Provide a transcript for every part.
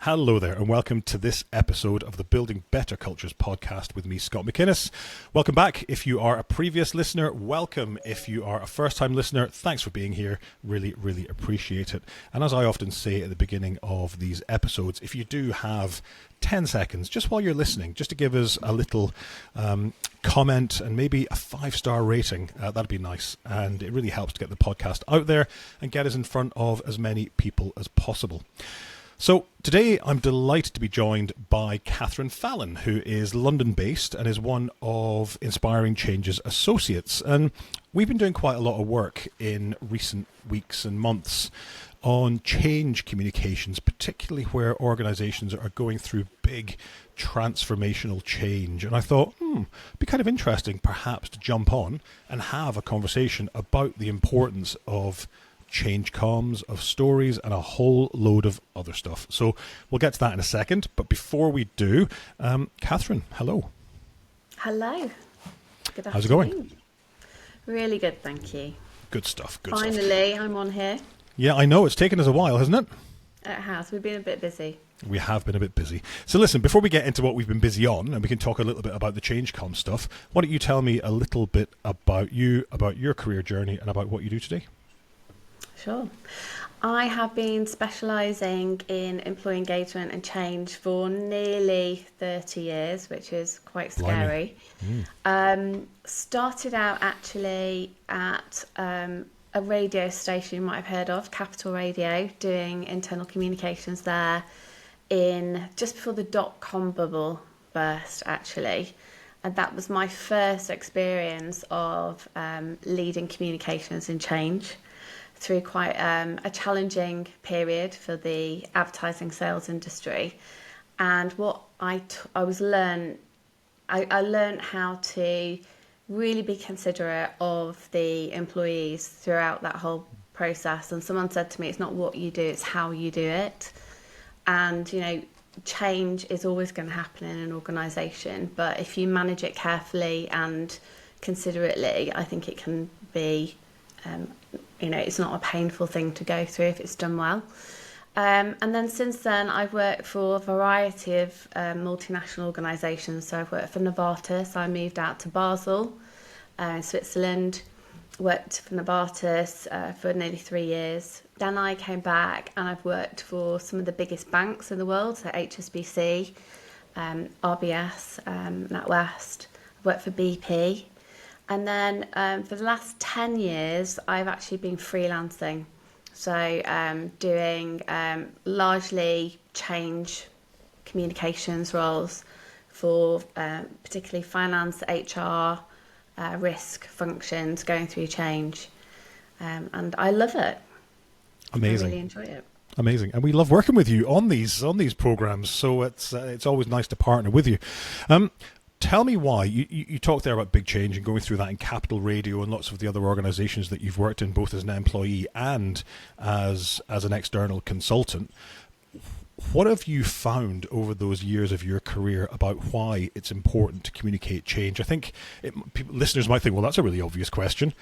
Hello there, and welcome to this episode of the Building Better Cultures podcast with me, Scott McInnes. Welcome back. If you are a previous listener, welcome. If you are a first-time listener, thanks for being here. Really, really appreciate it. And as I often say at the beginning of these episodes, if you do have 10 seconds, just while you're listening, just to give us a little comment and maybe a 5-star rating, that'd be nice. And it really helps to get the podcast out there and get us in front of as many people as possible. So today I'm delighted to be joined by Fallon, who is London-based and is one of Inspiring Change's associates. And we've been doing quite a lot of work in recent weeks and months on change communications, particularly where organisations are going through big transformational change. And I thought, it'd be kind of interesting perhaps to jump on and have a conversation about the importance of change comms, of stories, and a whole load of other stuff. So we'll get to that in a second. But before we do, Catherine, hello. Hello. Good afternoon. How's it going? Really good, thank you. Good stuff. Finally, I'm on here. Yeah, I know. It's taken us a while, hasn't it? It has. We've been a bit busy. We have been a bit busy. So listen, before we get into what we've been busy on, and we can talk a little bit about the change comm stuff, why don't you tell me a little bit about you, about your career journey, and about what you do today? Sure. I have been specialising in employee engagement and change for nearly 30 years, which is quite scary. Started out actually at a radio station you might have heard of, Capital Radio, doing internal communications there in just before the dot-com bubble burst, actually. And that was my first experience of leading communications and change through quite a challenging period for the advertising sales industry. And what I learned how to really be considerate of the employees throughout that whole process. And someone said to me, it's not what you do, it's how you do it. And, you know, change is always going to happen in an organisation, but if you manage it carefully and considerately, I think it can be it's not a painful thing to go through if it's done well. And then since then, I've worked for a variety of multinational organisations. So I've worked for Novartis. I moved out to Basel in Switzerland, worked for Novartis for nearly 3 years. Then I came back and I've worked for some of the biggest banks in the world, so HSBC, RBS, NatWest. I've worked for BP. And then for the last 10 years, I've actually been freelancing. So doing largely change communications roles for particularly finance, HR, risk functions going through change. And I love it. Amazing. I really enjoy it. Amazing. And we love working with you on these programs. So it's always nice to partner with you. Tell me why. You talked there about big change and going through that in Capital Radio and lots of the other organisations that you've worked in, both as an employee and as an external consultant. What have you found over those years of your career about why it's important to communicate change? I think listeners might think, well, that's a really obvious question.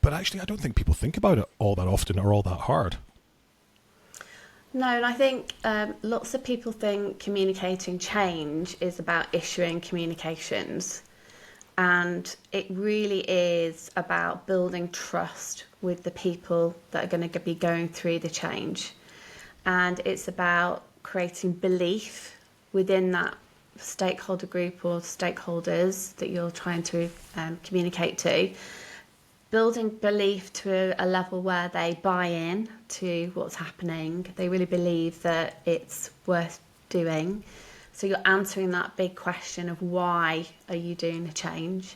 But actually, I don't think people think about it all that often or all that hard. No, and I think lots of people think communicating change is about issuing communications. And it really is about building trust with the people that are going to be going through the change. And it's about creating belief within that stakeholder group or stakeholders that you're trying to communicate to. Building belief to a level where they buy in to what's happening. They really believe that it's worth doing. So you're answering that big question of why are you doing the change?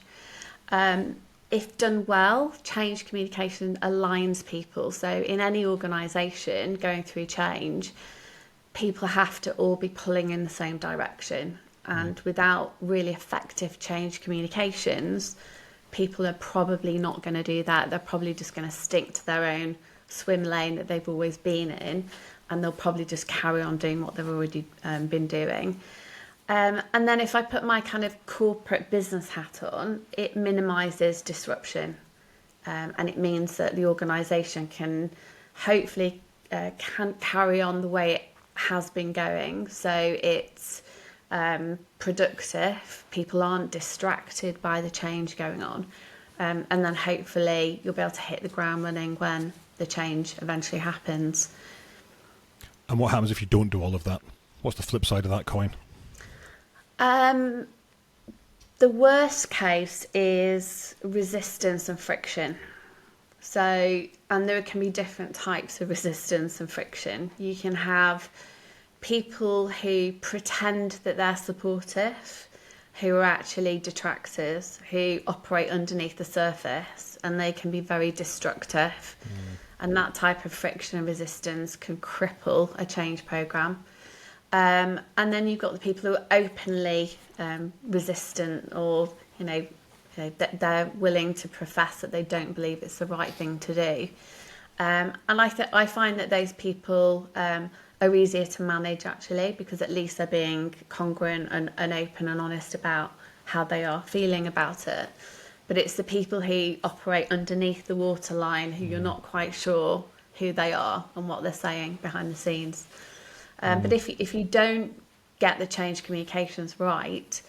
If done well, change communication aligns people. So in any organisation going through change, people have to all be pulling in the same direction. And without really effective change communications, people are probably not going to do that. They're probably just going to stick to their own swim lane that they've always been in, and they'll probably just carry on doing what they've already been doing. And then if I put my kind of corporate business hat on, it minimises disruption. And it means that the organisation can hopefully can carry on the way it has been going. So it's productive. People aren't distracted by the change going on. And then hopefully you'll be able to hit the ground running when the change eventually happens. And what happens if you don't do all of that? What's the flip side of that coin? The worst case is resistance and friction. So, and there can be different types of resistance and friction. You can have people who pretend that they're supportive, who are actually detractors, who operate underneath the surface, and they can be very destructive. And that type of friction and resistance can cripple a change programme. And then you've got the people who are openly resistant, or that they're willing to profess that they don't believe it's the right thing to do. And I find that those people are easier to manage, actually, because at least they're being congruent and open and honest about how they are feeling about it. But it's the people who operate underneath the waterline who you're not quite sure who they are and what they're saying behind the scenes. But if you don't get the change communications right,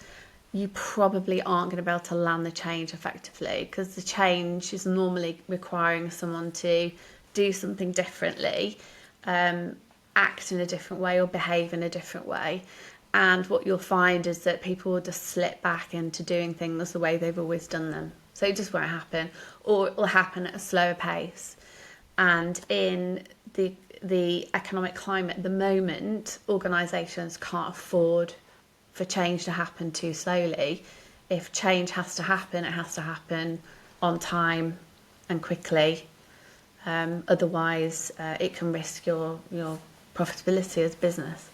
you probably aren't going to be able to land the change effectively, because the change is normally requiring someone to do something differently, act in a different way or behave in a different way. And what you'll find is that people will just slip back into doing things the way they've always done them. So it just won't happen, or it will happen at a slower pace. And in the economic climate at the moment, organisations can't afford for change to happen too slowly. If change has to happen, it has to happen on time and quickly. Otherwise, it can risk your profitability as a business.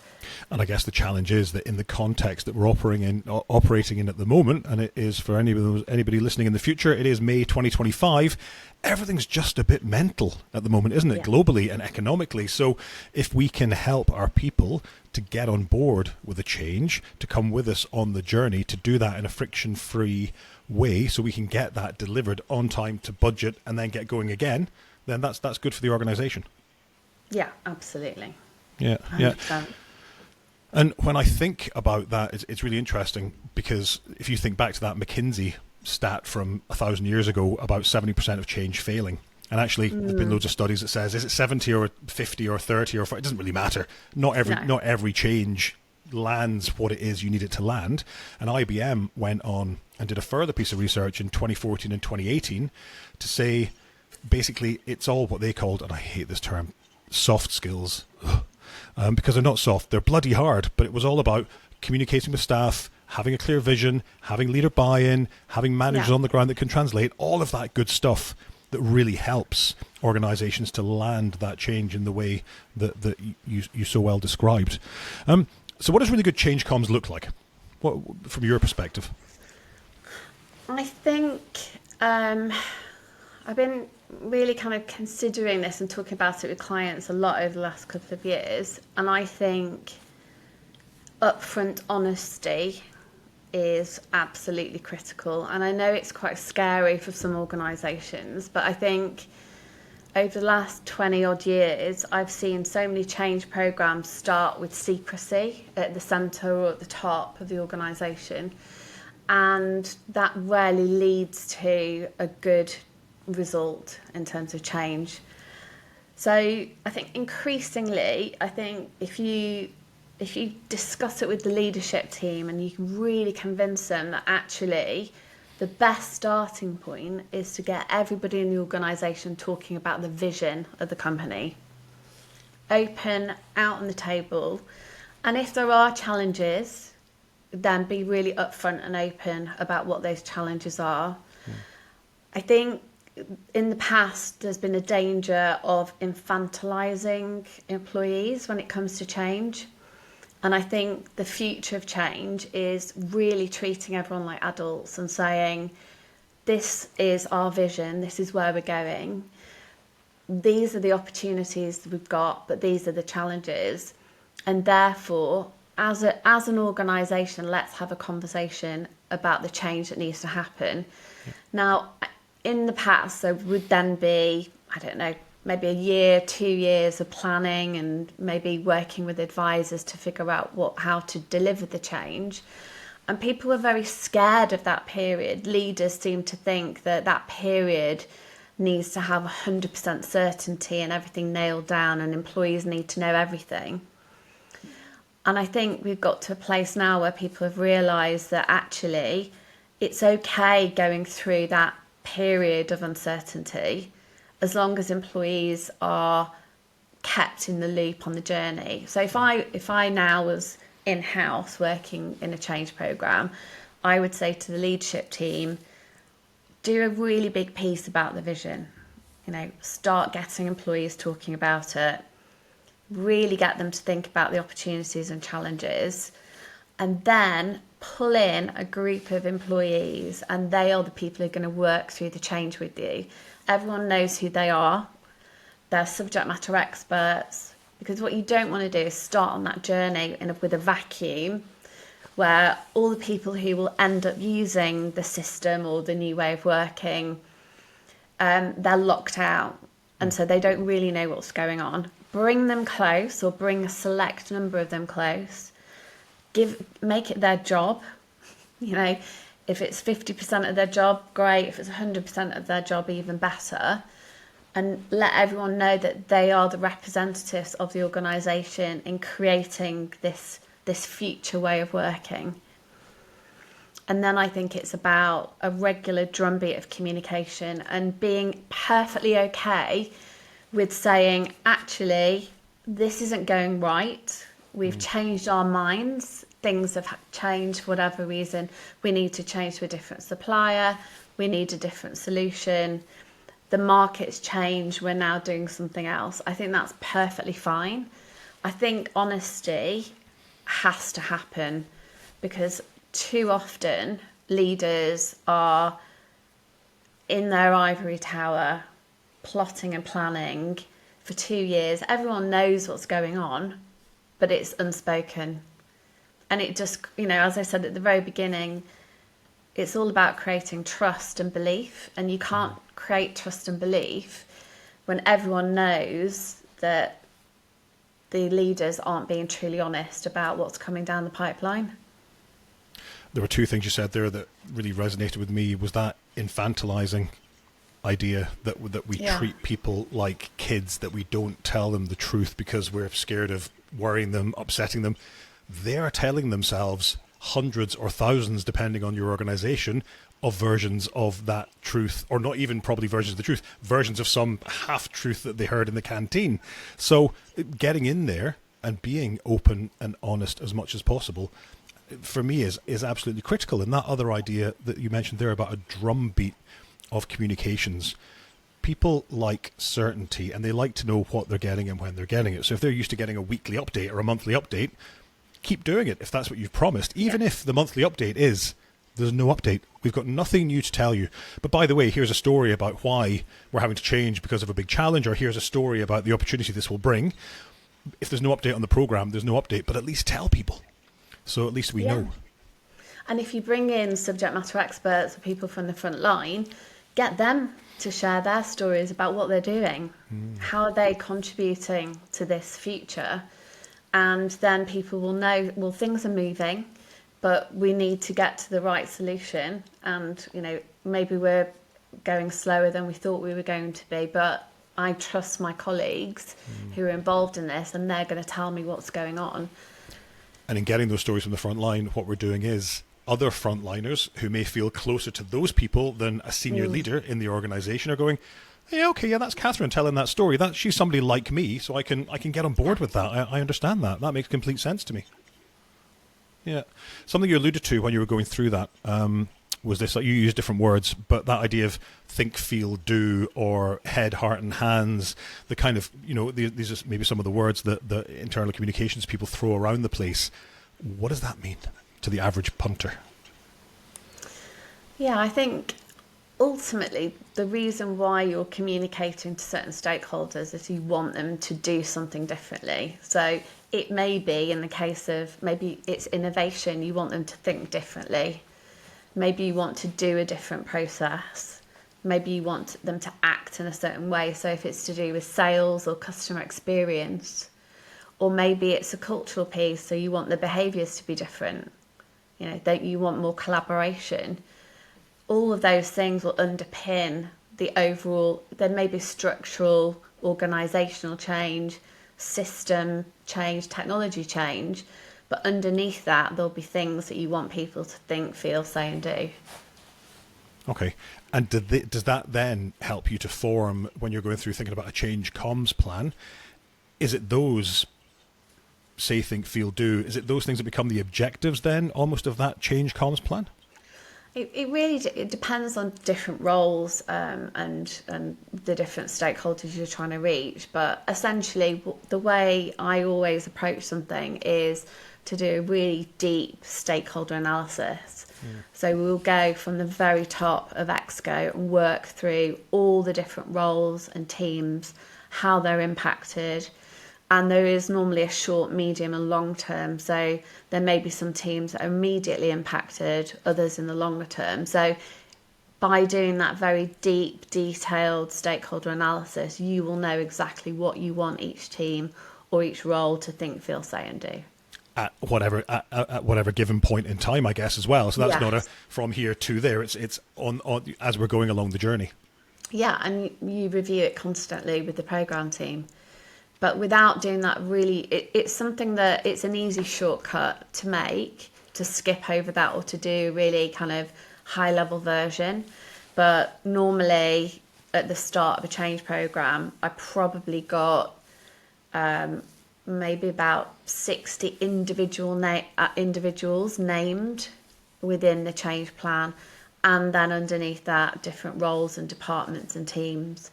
And I guess the challenge is that in the context that we're operating in at the moment, and it is for anybody listening in the future, it is May 2025, everything's just a bit mental at the moment, isn't it? Yeah. Globally and economically. So if we can help our people to get on board with a change, to come with us on the journey, to do that in a friction-free way, so we can get that delivered on time to budget and then get going again, then that's good for the organisation. Yeah, absolutely. Yeah, 100%. Yeah. And when I think about that, it's really interesting, because if you think back to that McKinsey stat from 1,000 years ago about 70% of change failing, and actually there's been loads of studies that says, is it 70 or 50 or 30 or 40? It doesn't really matter. Not every change lands what it is you need it to land. And IBM went on and did a further piece of research in 2014 and 2018 to say, basically, it's all what they called, and I hate this term, soft skills. Because they're not soft, they're bloody hard. But it was all about communicating with staff, having a clear vision, having leader buy-in, having managers on the ground that can translate, all of that good stuff that really helps organizations to land that change in the way that you so well described. So what does really good change comms look like? What, from your perspective? I think I've been really kind of considering this and talking about it with clients a lot over the last couple of years, and I think upfront honesty is absolutely critical. And I know it's quite scary for some organisations, but I think over the last 20 odd years I've seen so many change programmes start with secrecy at the centre or at the top of the organisation, and that rarely leads to a good result in terms of change. So I think increasingly, if you discuss it with the leadership team and you can really convince them that actually the best starting point is to get everybody in the organisation talking about the vision of the company, open, out on the table, and if there are challenges, then be really upfront and open about what those challenges are. I think in the past, there's been a danger of infantilizing employees when it comes to change. And I think the future of change is really treating everyone like adults and saying, this is our vision, this is where we're going. These are the opportunities that we've got, but these are the challenges. And therefore, as an organisation, let's have a conversation about the change that needs to happen. Yeah. Now, in the past, there would then be, maybe a year, 2 years of planning and maybe working with advisors to figure out how to deliver the change. And people were very scared of that period. Leaders seem to think that that period needs to have 100% certainty and everything nailed down, and employees need to know everything. And I think we've got to a place now where people have realised that actually it's okay going through that period of uncertainty as long as employees are kept in the loop on the journey. So if I now was in-house working in a change programme, I would say to the leadership team, do a really big piece about the vision. Start getting employees talking about it, really get them to think about the opportunities and challenges, and then pull in a group of employees, and they are the people who are going to work through the change with you. Everyone knows who they are. They're subject matter experts, because what you don't want to do is start on that journey with a vacuum where all the people who will end up using the system or the new way of working, they're locked out, and so they don't really know what's going on. Bring them close, or bring a select number of them close. Make it their job. If it's 50% of their job, great. If it's 100% of their job, even better. And let everyone know that they are the representatives of the organisation in creating this future way of working. And then I think it's about a regular drumbeat of communication and being perfectly okay with saying, actually, this isn't going right. We've changed our minds. Things have changed for whatever reason. We need to change to a different supplier. We need a different solution. The market's changed. We're now doing something else. I think that's perfectly fine. I think honesty has to happen, because too often leaders are in their ivory tower plotting and planning for 2 years. Everyone knows what's going on, but it's unspoken. And it just, as I said at the very beginning, it's all about creating trust and belief. And you can't create trust and belief when everyone knows that the leaders aren't being truly honest about what's coming down the pipeline. There were two things you said there that really resonated with me. Was that infantilizing idea that we treat people like kids, that we don't tell them the truth because we're scared of worrying them, upsetting them. They're telling themselves hundreds or thousands, depending on your organization, of versions of that truth, or not even probably versions of the truth, versions of some half-truth that they heard in the canteen. So getting in there and being open and honest as much as possible, for me, is absolutely critical. And that other idea that you mentioned there about a drumbeat of communications, people like certainty, and they like to know what they're getting and when they're getting it. So if they're used to getting a weekly update or a monthly update, keep doing it if that's what you've promised, even if the monthly update is, there's no update, we've got nothing new to tell you. But by the way, here's a story about why we're having to change because of a big challenge, or here's a story about the opportunity this will bring. If there's no update on the program, there's no update, but at least tell people. So at least we know. And if you bring in subject matter experts or people from the front line, get them to share their stories about what they're doing. How are they contributing to this future? And then people will know, well, things are moving, but we need to get to the right solution. And, maybe we're going slower than we thought we were going to be, but I trust my colleagues who are involved in this, and they're going to tell me what's going on. And in getting those stories from the front line, what we're doing is other frontliners who may feel closer to those people than a senior leader in the organisation are going, that's Catherine telling that story. She's somebody like me, so I can get on board with that. I understand that. That makes complete sense to me. Yeah. Something you alluded to when you were going through that was this, you used different words, but that idea of think, feel, do, or head, heart, and hands, the kind of, these are maybe some of the words that the internal communications people throw around the place. What does that mean to the average punter? Yeah, I think ultimately the reason why you're communicating to certain stakeholders is you want them to do something differently. So it may be, in the case of maybe it's innovation, you want them to think differently. Maybe you want to do a different process. Maybe you want them to act in a certain way. So if it's to do with sales or customer experience, or maybe it's a cultural piece, so you want the behaviours to be different. Don't you want more collaboration? All of those things will underpin the overall. There may be structural, organisational change, system change, technology change, but underneath that, there'll be things that you want people to think, feel, say, and do. Okay. And does that then help you to form, when you're going through thinking about a change comms plan, is it those say, think, feel, do, is it those things that become the objectives then almost of that change comms plan? It really it depends on different roles and the different stakeholders you're trying to reach. But essentially, the way I always approach something is to do a really deep stakeholder analysis. So we'll go from the very top of Exco and work through all the different roles and teams, how they're impacted. And there is normally a short, medium and long term. So there may be some teams that are immediately impacted, others in the longer term. So by doing that very deep, detailed stakeholder analysis, you will know exactly what you want each team or each role to think, feel, say and do. At whatever given point in time, I guess, as well. So that's Yes. not a from here to there. It's on as we're going along the journey. Yeah, and you review it constantly with the programme team. But without doing that, really, it's something that it's an easy shortcut to make, to skip over that or to do really kind of high level version. But normally at the start of a change programme, I probably got maybe about 60 individuals named within the change plan, and then underneath that different roles and departments and teams.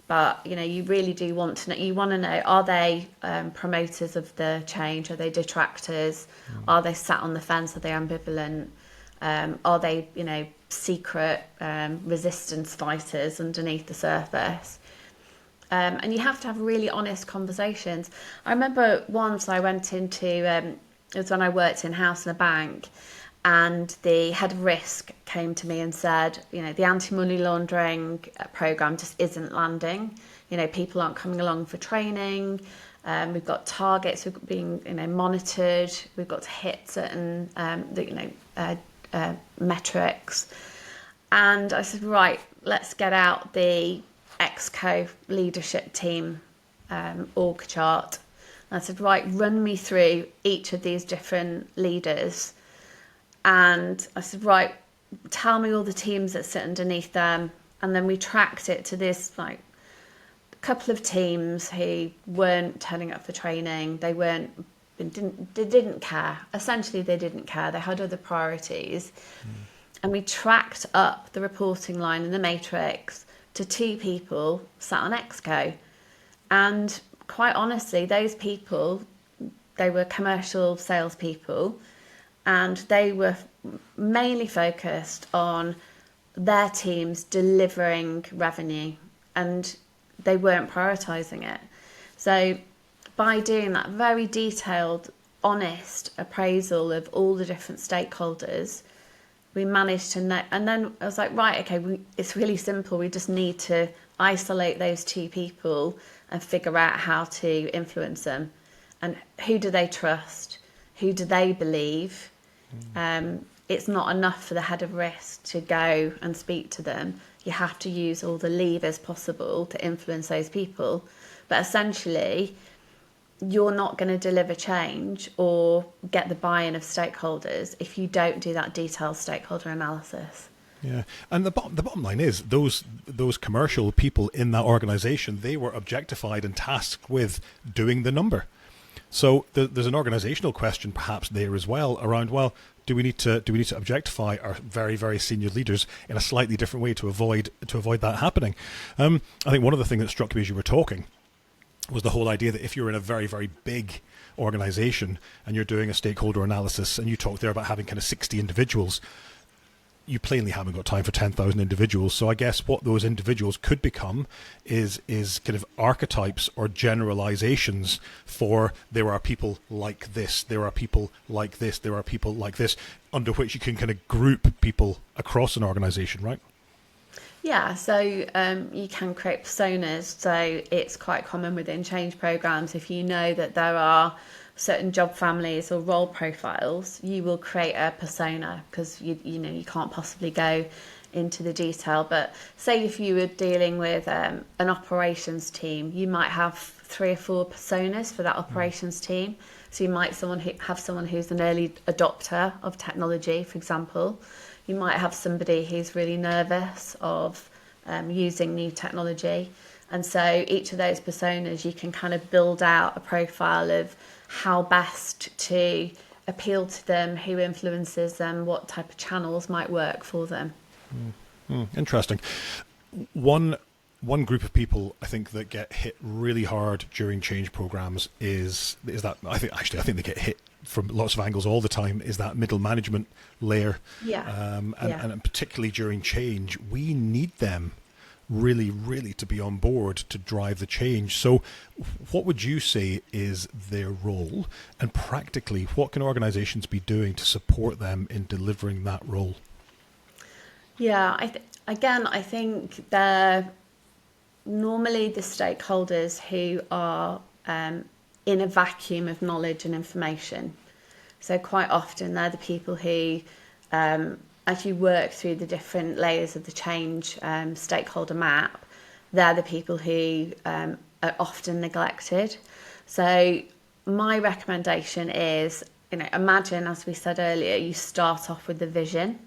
But you really do want to know. You want to know: are they promoters of the change? Are they detractors? Are they sat on the fence? Are they ambivalent? Are they secret resistance fighters underneath the surface? And you have to have really honest conversations. I remember once I went into, it was when I worked in-house in a bank, and the head of risk came to me and said, the anti-money laundering programme just isn't landing. People aren't coming along for training. We've got targets, we're being monitored. We've got to hit certain metrics. And I said, right, let's get out the Exco leadership team org chart. And I said, right, run me through each of these different leaders. And I said, right, tell me all the teams that sit underneath them. And then we tracked it to this couple of teams who weren't turning up for training. They didn't care. Essentially, they didn't care. They had other priorities. And we tracked up the reporting line in the matrix to 2 people sat on Exco. And quite honestly, those people, they were commercial salespeople, and they were mainly focused on their teams delivering revenue, and they weren't prioritising it. So by doing that very detailed, honest appraisal of all the different stakeholders, we managed to know. And then I was like, right, okay, it's really simple. We just need to isolate those 2 people and figure out how to influence them. And who do they trust? Who do they believe? It's not enough for the head of risk to go and speak to them. You have to use all the levers possible to influence those people. But essentially, you're not going to deliver change or get the buy-in of stakeholders if you don't do that detailed stakeholder analysis. Yeah, and the bottom line is those commercial people in that organisation, they were objectified and tasked with doing the number. So there's an organisational question perhaps there as well around, well, do we need to objectify our very, very senior leaders in a slightly different way to avoid that happening? I think one of the things that struck me as you were talking was the whole idea that if you're in a very, very big organisation and you're doing a stakeholder analysis, and you talked there about having kind of 60 individuals, you plainly haven't got time for 10,000 individuals. So I guess what those individuals could become is kind of archetypes or generalizations for there are people like this, there are people like this, there are people like this, under which you can kind of group people across an organization, right? Yeah, so you can create personas. So it's quite common within change programs. If you know that there are certain job families or role profiles, you will create a persona, because you can't possibly go into the detail. But say if you were dealing with an operations team, you might have 3 or 4 personas for that operations team. So you might have someone who's an early adopter of technology, for example. You might have somebody who's really nervous of using new technology. And so each of those personas, you can kind of build out a profile of how best to appeal to them, who influences them, what type of channels might work for them. Interesting. One group of people I think that get hit really hard during change programs is that I think they get hit from lots of angles all the time, is that middle management layer. And particularly during change, we need them really to be on board to drive the change. So what would you say is their role, and practically what can organizations be doing to support them in delivering that role? Yeah, I think they're normally the stakeholders who are in a vacuum of knowledge and information. So quite often they're the people who, as you work through the different layers of the change stakeholder map, they're the people who are often neglected. So my recommendation is, imagine, as we said earlier, you start off with the vision.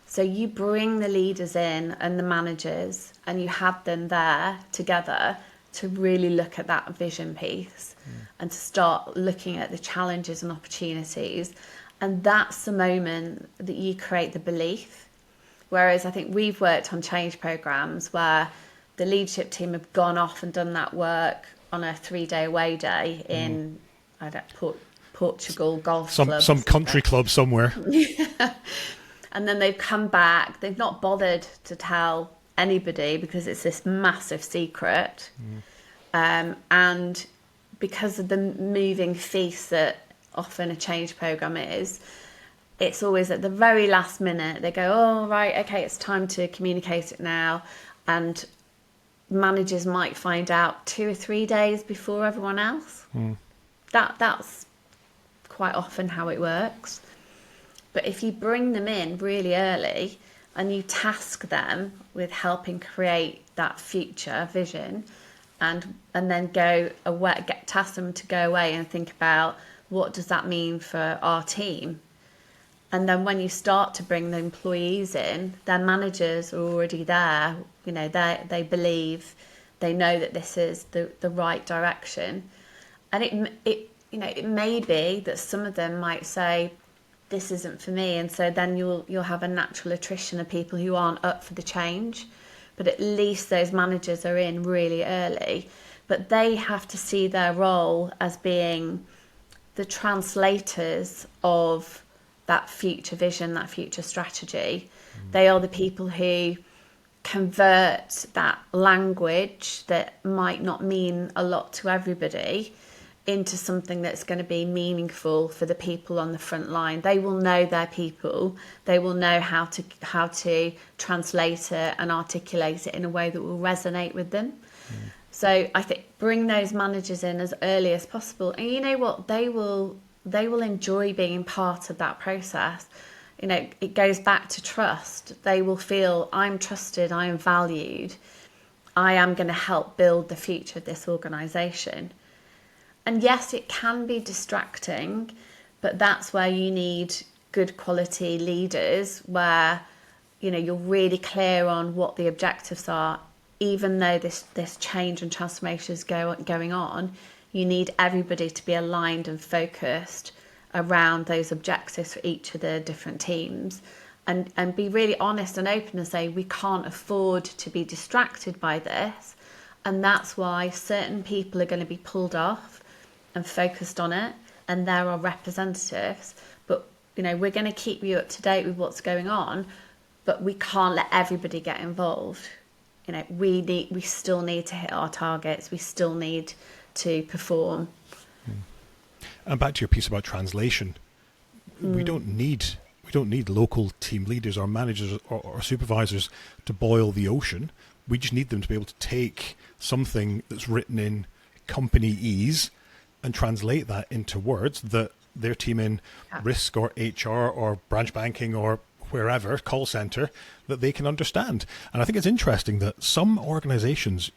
So you bring the leaders in and the managers, and you have them there together to really look at that vision piece and to start looking at the challenges and opportunities. And that's the moment that you create the belief. Whereas I think we've worked on change programs where the leadership team have gone off and done that work on a 3-day away day in Portugal golf club. Some country club somewhere. And then they've come back. They've not bothered to tell anybody because it's this massive secret. And because of the moving feast that often a change program is, it's always at the very last minute they go, oh, right, okay, it's time to communicate it now. And managers might find out 2 or 3 days before everyone else. That's quite often how it works. But if you bring them in really early and you task them with helping create that future vision, and then task them to go away and think about what does that mean for our team. And then when you start to bring the employees in, their managers are already there. They believe, they know that this is the right direction. And it may be that some of them might say, this isn't for me, and so then you'll have a natural attrition of people who aren't up for the change. But at least those managers are in really early. But they have to see their role as being the translators of that future vision, that future strategy. They are the people who convert that language that might not mean a lot to everybody into something that's going to be meaningful for the people on the front line. They will know their people. They will know how to translate it and articulate it in a way that will resonate with them. So I think bring those managers in as early as possible. And you know what? They will enjoy being part of that process. It goes back to trust. They will feel, I'm trusted, I am valued. I am going to help build the future of this organisation. And yes, it can be distracting, but that's where you need good quality leaders where, you're really clear on what the objectives are. Even though this change and transformation is going on, you need everybody to be aligned and focused around those objectives for each of the different teams, and be really honest and open and say, we can't afford to be distracted by this. And that's why certain people are going to be pulled off and focused on it, and there are representatives, but we're going to keep you up to date with what's going on, but we can't let everybody get involved. We still need to hit our targets, we still need to perform. And back to your piece about translation, we don't need We don't need local team leaders or managers or supervisors to boil the ocean. We just need them to be able to take something that's written in companyese and translate that into words that their team in risk or HR or branch banking or wherever, call center, that they can understand. And I think it's interesting that some organizations,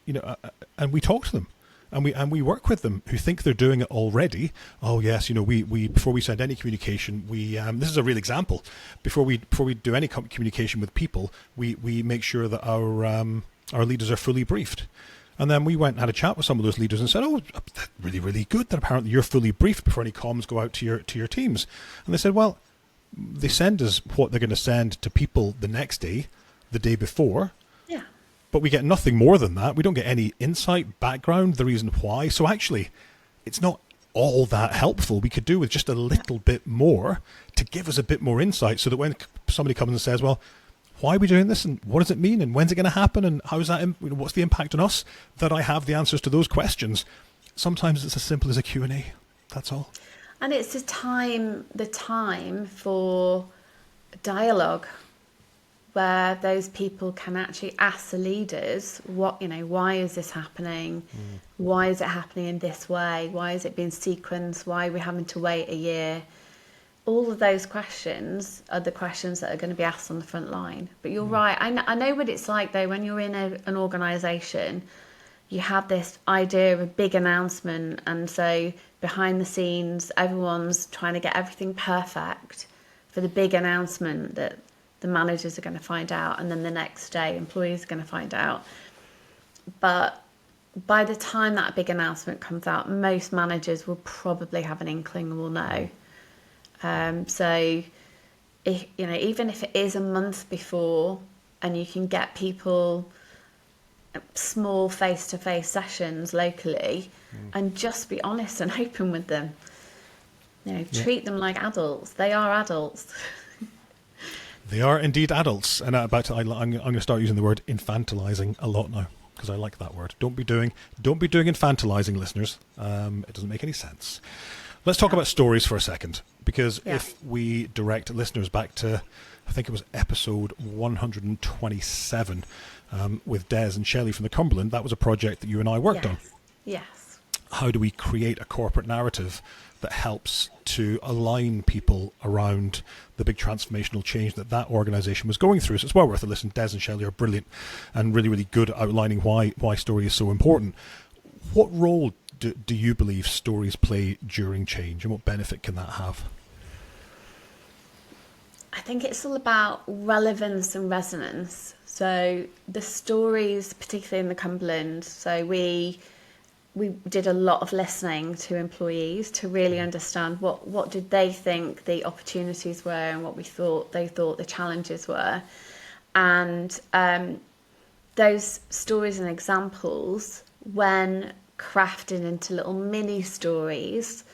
and we talk to them and we work with them who think they're doing it already. Oh yes, we before we send any communication, we this is a real example. Before we do any communication with people, we make sure that our leaders are fully briefed. And then we went and had a chat with some of those leaders and said, "Oh, that's really, really good that apparently you're fully briefed before any comms go out to your teams." And they said, "Well, they send us what they're going to send to people the next day, the day before. Yeah. But we get nothing more than that. We don't get any insight, background, the reason why. So actually, it's not all that helpful. We could do with just a little bit more to give us a bit more insight, so that when somebody comes and says, well, why are we doing this and what does it mean and when's it going to happen and how's that, what's the impact on us, that I have the answers to those questions." Sometimes it's as simple as a Q&A. That's all. And it's the time for dialogue, where those people can actually ask the leaders, why is this happening? Why is it happening in this way? Why is it being sequenced? Why are we having to wait a year? All of those questions are the questions that are going to be asked on the front line. But you're right. I know what it's like, though, when you're in an organisation, you have this idea of a big announcement. And so behind the scenes, everyone's trying to get everything perfect for the big announcement that the managers are going to find out. And then the next day, employees are going to find out. But by the time that big announcement comes out, most managers will probably have an inkling and will know. So, even if it is a month before, and you can get people small face-to-face sessions locally, and just be honest and open with them. Treat them like adults. They are adults. They are indeed adults, and I'm going to start using the word infantilizing a lot now, because I like that word. Don't be doing infantilizing, listeners. It doesn't make any sense. Let's talk about stories for a second, because if we direct listeners back to, I think it was episode 127 with Des and Shelley from the Cumberland, that was a project that you and I worked on. Yes. How do we create a corporate narrative that helps to align people around the big transformational change that organisation was going through? So it's well worth a listen. Des and Shelley are brilliant and really, really good at outlining why story is so important. What role do you believe stories play during change, and what benefit can that have? I think it's all about relevance and resonance. So the stories, particularly in the Cumberland, so we did a lot of listening to employees to really understand what did they think the opportunities were and what they thought the challenges were. And those stories and examples, when crafted into little mini stories,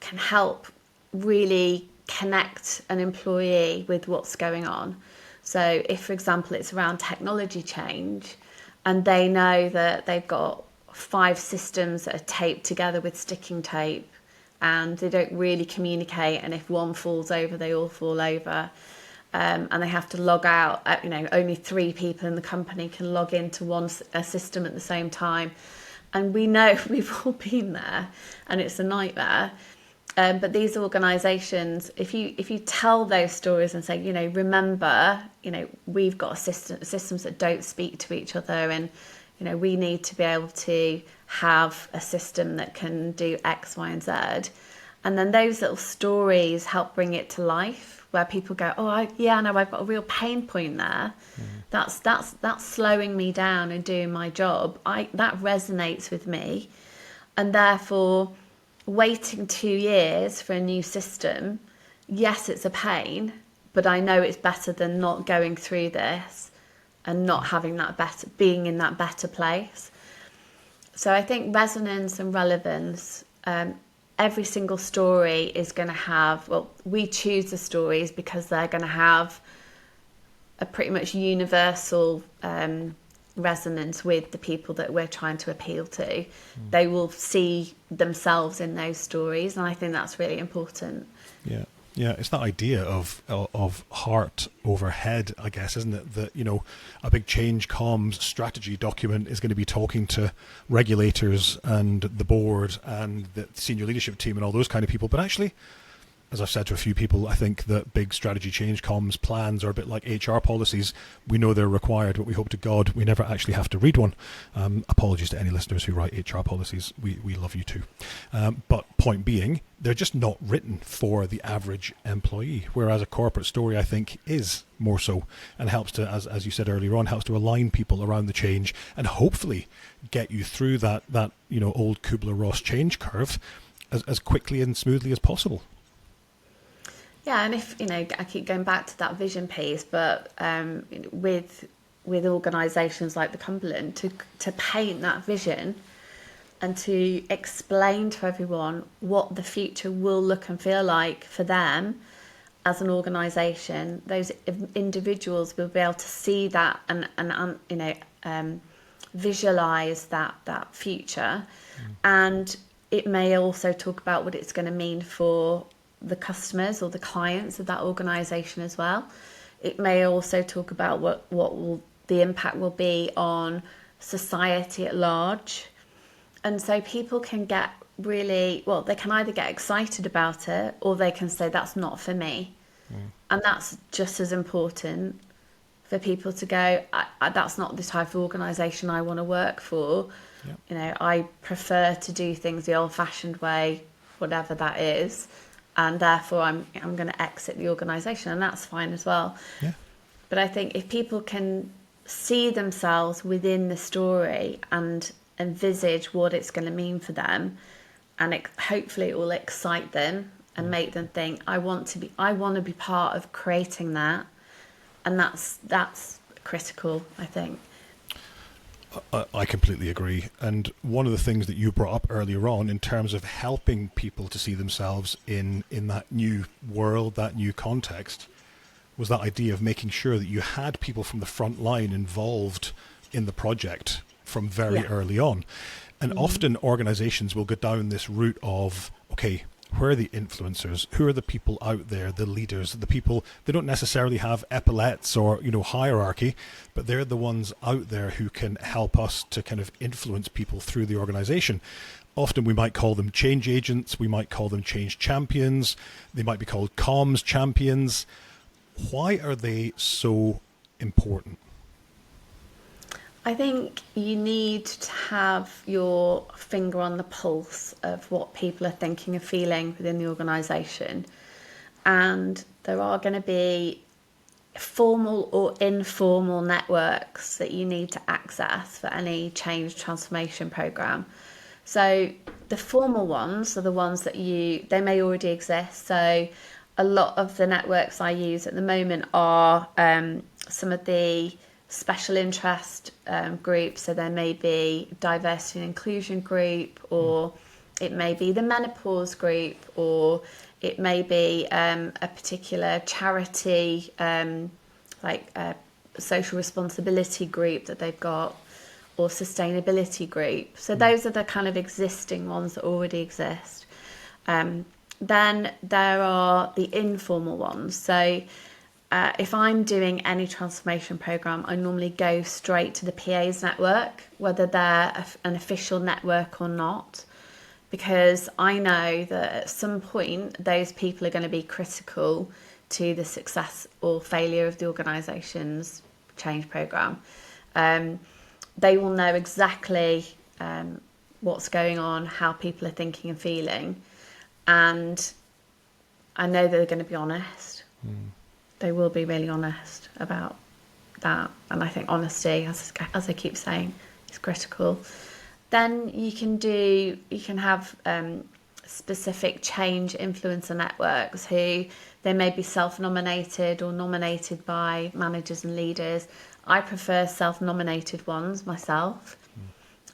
can help really connect an employee with what's going on. So if, for example, it's around technology change and they know that they've got 5 systems that are taped together with sticking tape and they don't really communicate, and if one falls over, they all fall over, and they have to log out, only 3 people in the company can log into a system at the same time. And we know, we've all been there, and it's a nightmare. But these organisations, if you tell those stories and say, remember, we've got systems that don't speak to each other, and we need to be able to have a system that can do X, Y, and Z. And then those little stories help bring it to life, where people go, I've got a real pain point there. That's slowing me down and doing my job. That resonates with me, and therefore, waiting 2 years for a new system, yes, it's a pain, but I know it's better than not going through this and not having being in that better place. So I think resonance and relevance, every single story is going to have, we choose the stories because they're going to have a pretty much universal resonance with the people that we're trying to appeal to. They will see themselves in those stories, and I think that's really important. Yeah. Yeah, it's that idea of heart over head, I guess, isn't it? That, a big change comms strategy document is going to be talking to regulators and the board and the senior leadership team and all those kind of people. But actually, as I've said to a few people, I think that big strategy change comms plans are a bit like HR policies. We know they're required, but we hope to God we never actually have to read one. Apologies to any listeners who write HR policies. We love you too. But point being, they're just not written for the average employee, whereas a corporate story, I think, is more so, and helps to, as you said earlier on, helps to align people around the change and hopefully get you through that old Kubler-Ross change curve as quickly and smoothly as possible. Yeah, and if, I keep going back to that vision piece, but with organisations like the Cumberland, to paint that vision and to explain to everyone what the future will look and feel like for them as an organisation, those individuals will be able to see that and visualise that future. And it may also talk about what it's going to mean for the customers or the clients of that organisation as well. It may also talk about what the impact will be on society at large. And so people can get they can either get excited about it or they can say, that's not for me. And that's just as important for people to go, that's not the type of organisation I want to work for. Yep. I prefer to do things the old-fashioned way, whatever that is. And therefore I'm going to exit the organisation, and that's fine as well. Yeah. But I think if people can see themselves within the story and envisage what it's going to mean for them, and hopefully it will excite them and make them think, I want to be part of creating that, and that's critical, I think. I completely agree. And one of the things that you brought up earlier on in terms of helping people to see themselves in that new world, that new context, was that idea of making sure that you had people from the front line involved in the project from very early on. And often organizations will go down this route of, okay, where are the influencers? Who are the people out there, the leaders, the people? They don't necessarily have epaulets or, hierarchy, but they're the ones out there who can help us to kind of influence people through the organization. Often we might call them change agents. We might call them change champions. They might be called comms champions. Why are they so important? I think you need to have your finger on the pulse of what people are thinking and feeling within the organisation. And there are going to be formal or informal networks that you need to access for any change transformation programme. So the formal ones are the ones that they may already exist. So a lot of the networks I use at the moment are some of the special interest groups. So there may be diversity and inclusion group, or it may be the menopause group, or it may be a particular charity like a social responsibility group that they've got, or sustainability group. So those are the kind of existing ones that already exist. Then there are the informal ones. So if I'm doing any transformation programme, I normally go straight to the PA's network, whether they're an official network or not, because I know that at some point those people are going to be critical to the success or failure of the organisation's change programme. They will know exactly what's going on, how people are thinking and feeling, and I know they're going to be honest. They will be really honest about that, and I think honesty, as I keep saying, is critical. Then you can have specific change influencer networks who they may be self-nominated or nominated by managers and leaders. I prefer self-nominated ones myself,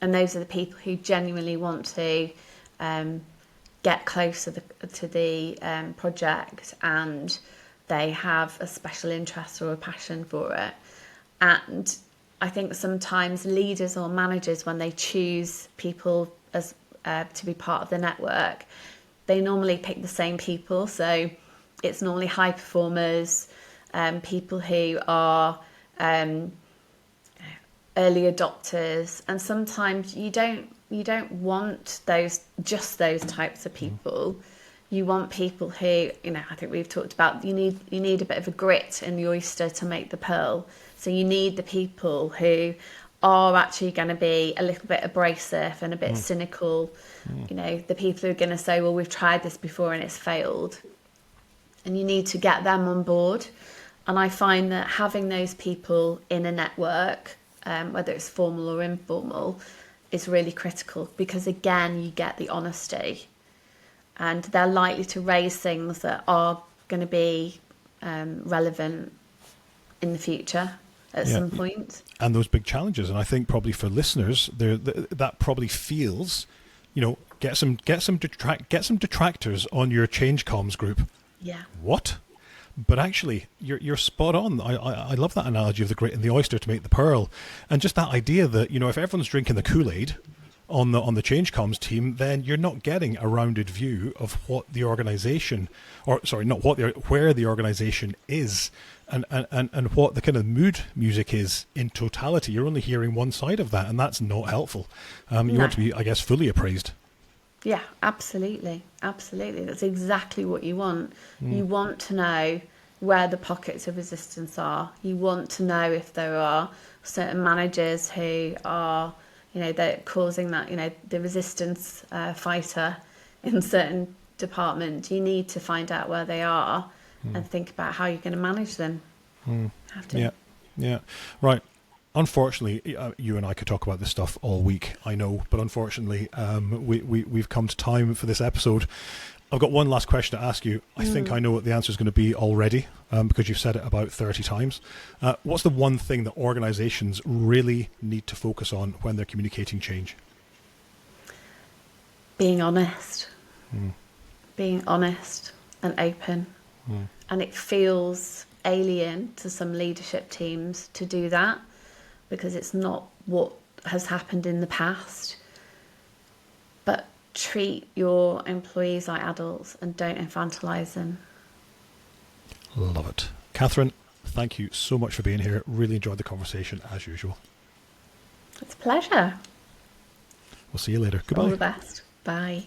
and those are the people who genuinely want to get closer to the project, and they have a special interest or a passion for it. And I think sometimes leaders or managers, when they choose people as to be part of the network, they normally pick the same people. So it's normally high performers, people who are early adopters, and sometimes you don't want those types of people. You want people who, I think we've talked about, you need a bit of a grit in the oyster to make the pearl. So you need the people who are actually going to be a little bit abrasive and a bit cynical. The people who are going to say, well, we've tried this before and it's failed. And you need to get them on board. And I find that having those people in a network, whether it's formal or informal, is really critical, because again, you get the honesty, and they're likely to raise things that are going to be relevant in the future at some point. And those big challenges. And I think probably for listeners, that probably feels, get some detractors on your change comms group. Yeah. What? But actually, you're spot on. I love that analogy of the grit and the oyster to make the pearl, and just that idea that if everyone's drinking the Kool-Aid on the change comms team, then you're not getting a rounded view of what the organization, where the organization is, and what the kind of mood music is in totality. You're only hearing one side of that, and that's not helpful. You want to be, I guess, fully appraised. Yeah, absolutely. Absolutely. That's exactly what you want. You want to know where the pockets of resistance are. You want to know if there are certain managers who are, they're causing that, the resistance fighter in certain departments. You need to find out where they are and think about how you're going to manage them. Have to. Yeah. Right. Unfortunately, you and I could talk about this stuff all week, I know, but unfortunately, we've come to time for this episode. I've got one last question to ask you. I think I know what the answer is going to be already, because you've said it about 30 times. What's the one thing that organizations really need to focus on when they're communicating change? Being honest. Being honest and open. And it feels alien to some leadership teams to do that, because it's not what has happened in the past. But treat your employees like adults and don't infantilize them. Love it. Catherine, thank you so much for being here. Really enjoyed the conversation as usual. It's a pleasure. We'll see you later. Goodbye. All the best. Bye.